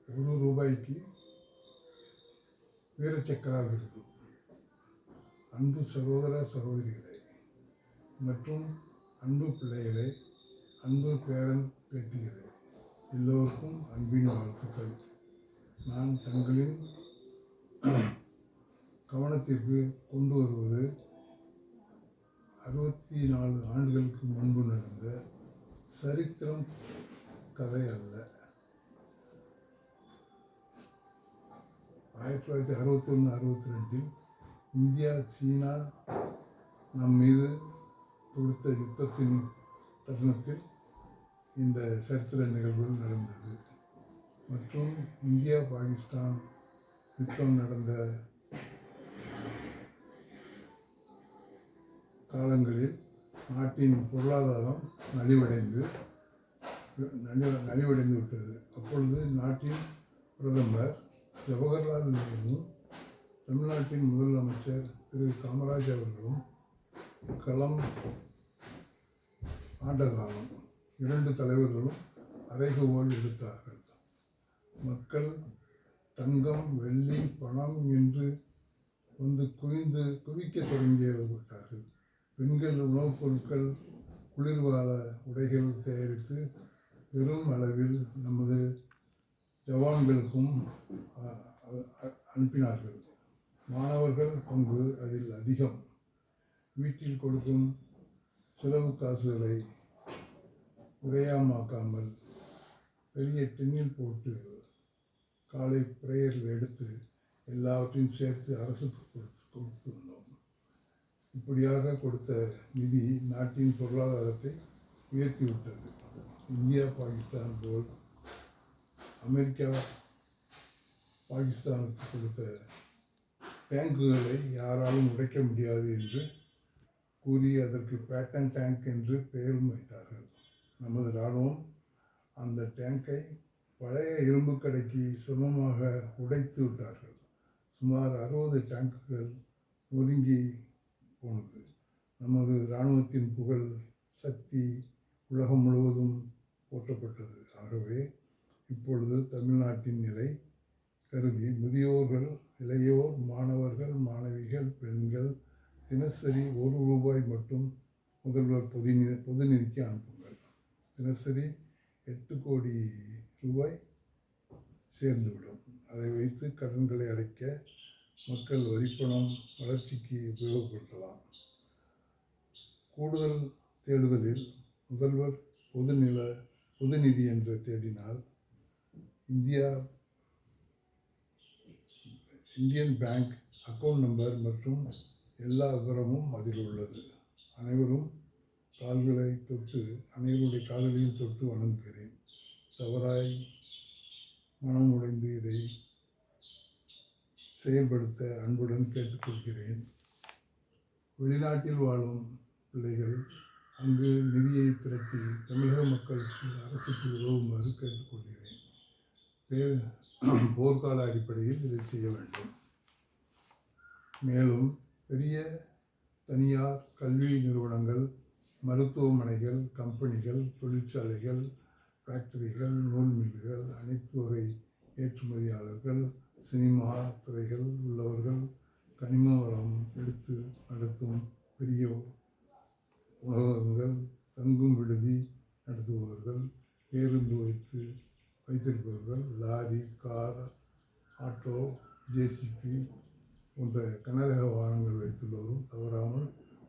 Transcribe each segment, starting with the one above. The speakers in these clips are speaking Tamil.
ரூபாய்க்கு வீரச்சக்கரா விருது. அன்பு சகோதர சகோதரிகளே மற்றும் அன்பு பிள்ளைகளே, அன்பு பேரன் பேத்திகளே, எல்லோருக்கும் அன்பின் வாழ்த்துக்கள். நான் தங்களின் கவனத்திற்கு கொண்டு வருவது 64 ஆண்டுகளுக்கு முன்பு நடந்த சரித்திரம் கதை அல்ல. 1961-62 இந்தியா சீனா நம் மீது தொடுத்த யுத்தத்தின் தருணத்தில் இந்த சரித்திர நிகழ்வுகள் நடந்தது. மற்றும் இந்தியா பாகிஸ்தான் யுத்தம் நடந்த காலங்களில் நாட்டின் பொருளாதாரம் நலிவடைந்து விட்டது. அப்பொழுது நாட்டின் பிரதமர் ஜவஹர்லால் நேரு, தமிழ்நாட்டின் முதலமைச்சர் திரு காமராஜ் அவர்களும் களம் ஆண்ட காலம். 2 தலைவர்களும் அறைகூவல் எடுத்தார்கள். மக்கள் தங்கம், வெள்ளி, பணம் என்று வந்து குவிக்க தொடங்கிவிட்டார்கள். பெண்கள் உணவுப் பொருட்கள், குளிர்கால உடைகள் தயாரித்து பெரும் அளவில் நமது ஜவான்களுக்கும் அனுப்பினார்கள். மாணவர்கள் பங்கு அதில் அதிகம். வீட்டில் கொடுக்கும் செலவு காசுகளை விரயமாக்காமல் பெரிய டின்னில் போட்டு காலை பிரேயரில் எடுத்து எல்லாவற்றையும் சேர்த்து அரசுக்கு கொடுத்து வந்தோம். இப்படியாக கொடுத்த நிதி நாட்டின் பொருளாதாரத்தை உயர்த்திவிட்டது. இந்தியா பாகிஸ்தான் போல் அமெரிக்கா பாகிஸ்தானுக்கு கொடுத்த டேங்குகளை யாராலும் உடைக்க முடியாது என்று கூறி அதற்கு பேட்டன் டேங்க் என்று பெயரும் வைத்தார்கள். நமது இராணுவம் அந்த டேங்கை பழைய இரும்பு கடைக்கு சமமாக உடைத்து விட்டார்கள். சுமார் 60 டேங்குகள் நொறுங்கி போனது. நமது இராணுவத்தின் புகழ், சக்தி உலகம் முழுவதும் போற்றப்பட்டது. ஆகவே இப்பொழுது தமிழ்நாட்டின் நிலை கருதி முதியோர்கள், இளையோர், மாணவர்கள், மாணவிகள், பெண்கள் தினசரி ரூபாய் மட்டும் முதல்வர் பொது நிதிக்கு அனுப்புங்கள். தினசரி 8 கோடி ரூபாய் சேர்ந்துவிடும். அதை வைத்து கடன்களை அடைக்க மக்கள் வரிப்பணம் வளர்ச்சிக்கு உபயோகப்படுத்தலாம். கூடுதல் தேடுதலில் முதல்வர் பொது நிதி என்று தேடினால் இந்தியன் பேங்க் அக்கவுண்ட் நம்பர் மற்றும் எல்லா விவரமும் அதில் உள்ளது. அனைவருடைய கால்களையும் தொட்டு வணங்குகிறேன். தவறாய் மனம் உடைந்து இதை செயல்படுத்த அன்புடன் கேட்டுக்கொள்கிறேன். வெளிநாட்டில் வாழும் பிள்ளைகள் அங்கு நிதியை திரட்டி தமிழக மக்களுக்கு அரசுக்கு உதவுமாறு கேட்டுக்கொள்கிறேன். போர்க்கால அடிப்படையில் இதை செய்ய வேண்டும். மேலும் பெரிய தனியார் கல்வி நிறுவனங்கள், மருத்துவமனைகள், கம்பெனிகள், தொழிற்சாலைகள், ஃபேக்டரிகள், நூல் மில்லுகள், அனைத்து வகை ஏற்றுமதியாளர்கள், சினிமா துறைகள் உள்ளவர்கள், கனிம வளம் எடுத்து நடத்தும் பெரிய உணவகங்கள், தங்கும் விடுதி நடத்துபவர்கள், பேருந்து வைத்திருப்பவர்கள், லாரி, கார், ஆட்டோ, ஜேசிபி போன்ற கனரக வாகனங்கள் வைத்துள்ளவரும் தவறாமல்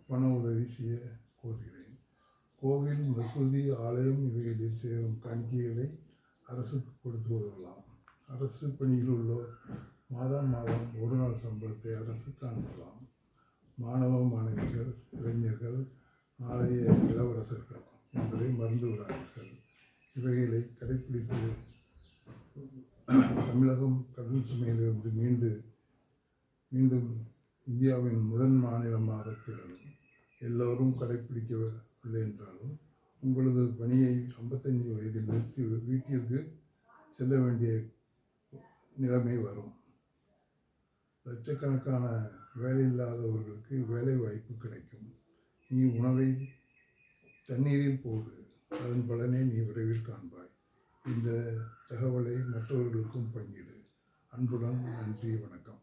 பண உதவி செய்ய கோருகிறேன். கோவில், மசூதி, ஆலயம் இவைகளில் சேரும் காணிக்கைகளை அரசுக்கு கொடுத்து உதவலாம். அரசு பணியில் உள்ளோர் மாதம் ஒரு நாள் சம்பளத்தை அரசுக்கு அனுப்பலாம். மாணவ மாணவிகள், இளைஞர்கள் நாளைய இளவரசர்கள் என்பதை மறந்து விடாதீர்கள். இவைகளை கடைப்பிடித்து தமிழகம் கடன் சுமையிலிருந்து மீண்டும் இந்தியாவின் முதன் மாநிலமாக திகழும். எல்லோரும் கடைப்பிடிக்கவில்லை என்றாலும் உங்களது பணியை 55 வயதில் நிறுத்தி வீட்டிற்கு செல்ல வேண்டிய நிலைமை வரும். லட்சக்கணக்கான வேலையில்லாதவர்களுக்கு வேலை வாய்ப்பு கிடைக்கும். நீ உணவை தண்ணீரில் போடு, அதன் பலனை நீ விரைவில் காண்பாய். இந்த தகவலை மற்றவர்களுக்கும் பங்கிடு. அன்புடன் நன்றி, வணக்கம்.